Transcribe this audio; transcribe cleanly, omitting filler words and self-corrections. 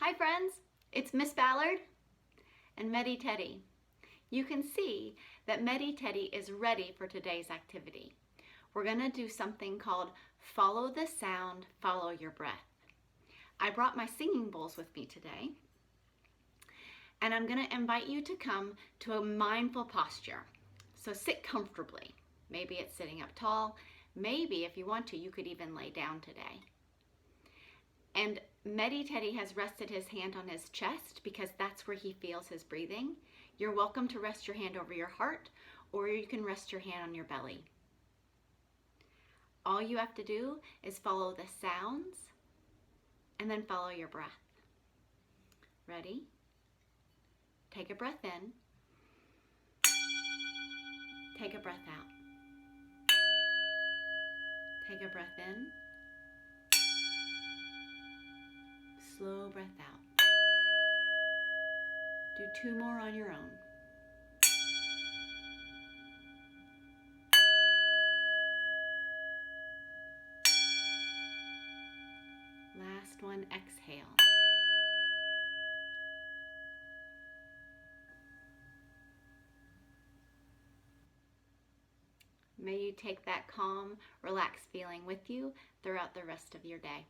Hi friends, it's Miss Ballard and Medi Teddy. You can see that Medi Teddy is ready for today's activity. We're going to do something called follow the sound, follow your breath. I brought my singing bowls with me today, and I'm going to invite you to come to a mindful posture. So sit comfortably. Maybe it's sitting up tall. Maybe if you want to, you could even lay down today. And Medi Teddy has rested his hand on his chest because that's where he feels his breathing. You're welcome to rest your hand over your heart, or you can rest your hand on your belly. All you have to do is follow the sounds and then follow your breath. Ready? Take a breath in. Take a breath out. Take a breath in. Slow breath out. Do 2 more on your own. Last one, exhale. May you take that calm, relaxed feeling with you throughout the rest of your day.